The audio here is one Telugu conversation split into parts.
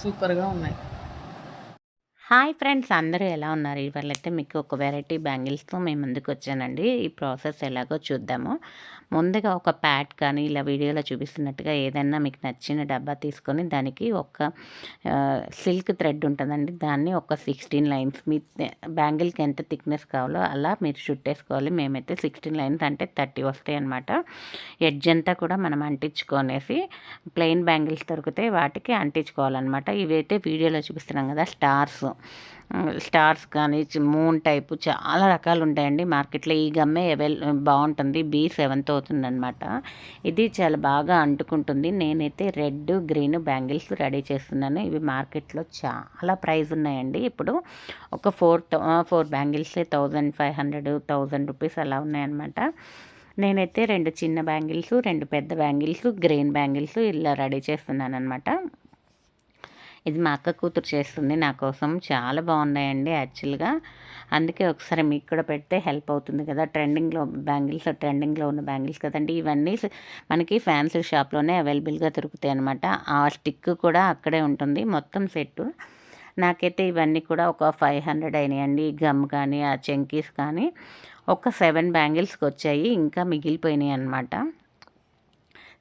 సూపర్గా ఉన్నాయి. హాయ్ ఫ్రెండ్స్, అందరూ ఎలా ఉన్నారు? ఇవాళైతే మీకు ఒక వెరైటీ బ్యాంగిల్స్తో మేము ముందుకు వచ్చానండి. ఈ ప్రాసెస్ ఎలాగో చూద్దాము. ముందుగా ఒక ప్యాడ్ కానీ ఇలా వీడియోలో చూపిస్తున్నట్టుగా ఏదైనా మీకు నచ్చిన డబ్బా తీసుకొని దానికి ఒక సిల్క్ థ్రెడ్ ఉంటుందండి. దాన్ని ఒక 16 లైన్స్ మీ బ్యాంగిల్కి ఎంత థిక్నెస్ కావాలో అలా మీరు చుట్టేసుకోవాలి. మేమైతే 16 లైన్స్ అంటే 30 వస్తాయి అన్నమాట. ఎడ్జ్ అంతా కూడా మనం అంటించుకొనేసి ప్లెయిన్ బ్యాంగిల్స్ దొరికితే వాటికి అంటించుకోవాలన్నమాట. ఇవైతే వీడియోలో చూపిస్తున్నాం కదా, స్టార్స్ కానీ మూన్ టైపు చాలా రకాలు ఉంటాయండి మార్కెట్లో. ఈ గమ్మే బాగుంటుంది. B7తో అవుతుందన్నమాట. ఇది చాలా బాగా అంటుకుంటుంది. నేనైతే రెడ్ గ్రీన్ బ్యాంగిల్స్ రెడీ చేస్తున్నాను. ఇవి మార్కెట్లో చాలా ప్రైస్ ఉన్నాయండి. ఇప్పుడు ఒక 4 బ్యాంగిల్స్ 1500 1000 రూపీస్ అలా ఉన్నాయన్నమాట. నేనైతే 2 చిన్న బ్యాంగిల్స్ 2 పెద్ద బ్యాంగిల్స్ గ్రీన్ బ్యాంగిల్స్ ఇలా రెడీ చేస్తున్నాను అనమాట. ఇది మా అక్క కూతురు చేస్తుంది నా కోసం. చాలా బాగున్నాయండి యాక్చువల్గా. అందుకే ఒకసారి మీకు కూడా పెడితే హెల్ప్ అవుతుంది కదా. ట్రెండింగ్లో ఉన్న బ్యాంగిల్స్ కదండి ఇవన్నీ. మనకి ఫ్యాన్సీ షాప్లోనే అవైలబుల్గా దొరుకుతాయి అనమాట. ఆ స్టిక్ కూడా అక్కడే ఉంటుంది మొత్తం సెట్టు. నాకైతే ఇవన్నీ కూడా ఒక 500 అయినాయండి. గమ్ కానీ ఆ చెంకీస్ కానీ ఒక 7 బ్యాంగిల్స్కి వచ్చాయి. ఇంకా మిగిలిపోయినాయి అనమాట.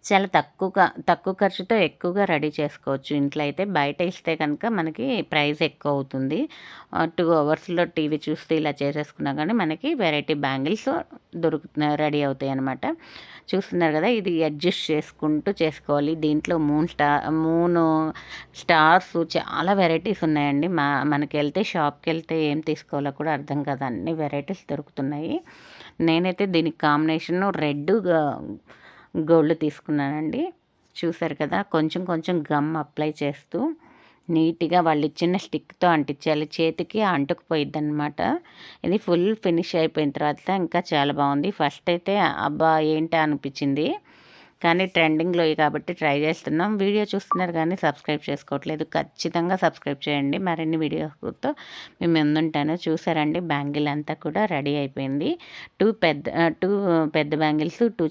చాలా తక్కువ ఖర్చుతో ఎక్కువగా రెడీ చేసుకోవచ్చు ఇంట్లో అయితే. బయట ఇస్తే కనుక మనకి ప్రైస్ ఎక్కువ అవుతుంది. 2 అవర్స్లో టీవీ చూస్తే ఇలా చేసేసుకున్నా కానీ మనకి వెరైటీ బ్యాంగిల్స్ రెడీ అవుతాయి అన్నమాట. చూస్తున్నారు కదా, ఇది అడ్జస్ట్ చేసుకుంటూ చేసుకోవాలి. దీంట్లో మూన్ స్టార్స్ చాలా వెరైటీస్ ఉన్నాయండి. మనకి వెళ్తే షాప్కి వెళ్తే ఏం తీసుకోవాలో కూడా అర్థం కాదు, అన్ని వెరైటీస్ దొరుకుతున్నాయి. నేనైతే దీనికి కాంబినేషన్ రెడ్ గోల్డ్ తీసుకున్నానండి. చూసారు కదా, కొంచెం కొంచెం గమ్ అప్లై చేస్తూ నీట్గా వాళ్ళు ఇచ్చిన స్టిక్తో అంటించాలి. చేతికి అంటుకుపోయిద్ది అనమాట. ఇది ఫుల్ ఫినిష్ అయిపోయిన తర్వాత ఇంకా చాలా బాగుంది. ఫస్ట్ అయితే అబ్బా ఏంటి అనిపించింది, కానీ ట్రెండింగ్లో కాబట్టి ట్రై చేస్తున్నాం. వీడియో చూస్తున్నారు కానీ సబ్స్క్రైబ్ చేసుకోవట్లేదు. ఖచ్చితంగా సబ్స్క్రైబ్ చేయండి. మరిన్ని వీడియోతో మేము ముందుంటాను. చూసారండి, బ్యాంగిల్ అంతా కూడా రెడీ అయిపోయింది. 2 పెద్ద బ్యాంగిల్స్ 2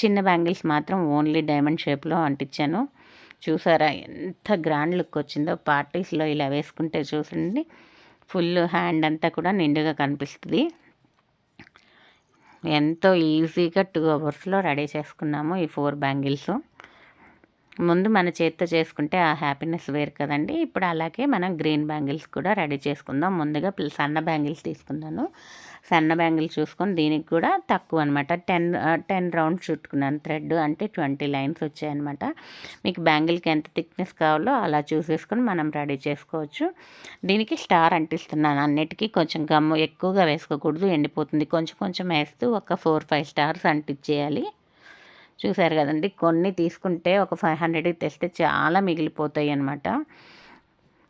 చిన్న బ్యాంగిల్స్ మాత్రం ఓన్లీ డైమండ్ షేప్లో అంటించాను. చూసారా ఎంత గ్రాండ్ లుక్ వచ్చిందో. పార్టీస్లో ఇలా వేసుకుంటే చూసండి, ఫుల్ హ్యాండ్ అంతా కూడా నిండుగా కనిపిస్తుంది. ఎంతో ఈజీగా 2 అవర్స్లో రెడీ చేసుకున్నాము ఈ 4 బ్యాంగిల్స్. ముందు మన చేతితో చేసుకుంటే ఆ హ్యాపీనెస్ వేరు కదండి. ఇప్పుడు అలాగే మనం గ్రీన్ బ్యాంగిల్స్ కూడా రెడీ చేసుకుందాం. ముందుగా సన్న బ్యాంగిల్స్ తీసుకున్నాను. సన్న బ్యాంగిల్స్ చూసుకొని దీనికి కూడా తక్కువ అనమాట. 10 రౌండ్స్ చుట్టుకున్నాను. థ్రెడ్ అంటే 20 లైన్స్ వచ్చాయన్నమాట. మీకు బ్యాంగిల్కి ఎంత థిక్నెస్ కావాలో అలా చూసేసుకొని మనం రెడీ చేసుకోవచ్చు. దీనికి స్టార్ అంటిస్తున్నాను. అన్నిటికీ కొంచెం గమ్ము ఎక్కువగా వేసుకోకూడదు, ఎండిపోతుంది. కొంచెం కొంచెం వేస్తూ ఒక 4-5 స్టార్స్ అంటించేయాలి. చూసారు కదండి, కొన్ని తీసుకుంటే ఒక 500కి తెస్తే చాలా మిగిలిపోతాయి అన్నమాట.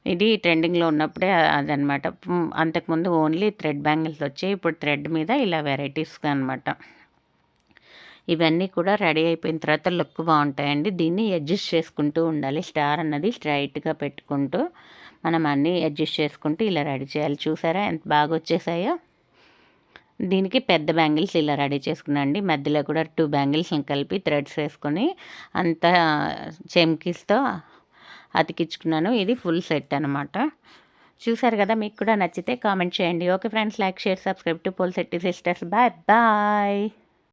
ఇది ట్రెండింగ్లో ఉన్నప్పుడే అదనమాట. అంతకుముందు ఓన్లీ థ్రెడ్ బ్యాంగిల్స్ వచ్చాయి. ఇప్పుడు థ్రెడ్ మీద ఇలా వెరైటీస్గా అనమాట. ఇవన్నీ కూడా రెడీ అయిపోయిన తర్వాత లుక్ బాగుంటాయండి. దీన్ని అడ్జస్ట్ చేసుకుంటూ ఉండాలి. స్టార్ అన్నది స్ట్రైట్గా పెట్టుకుంటూ మనం అన్నీ అడ్జస్ట్ చేసుకుంటూ ఇలా రెడీ చేయాలి. చూసారా ఎంత బాగా వచ్చేసాయో. దీనికి పెద్ద బ్యాంగిల్స్ ఇలా రెడీ చేసుకున్నాండి. మధ్యలో కూడా 2 బ్యాంగిల్స్ని కలిపి థ్రెడ్స్ వేసుకొని అంతా చెమ్కీస్తో అతికించుకున్నాను. ఇది ఫుల్ సెట్ అనమాట. చూసారు కదా, మీకు కూడా నచ్చితే కామెంట్ చేయండి. Okay friends, like share subscribe to Polishetty sisters. Bye bye.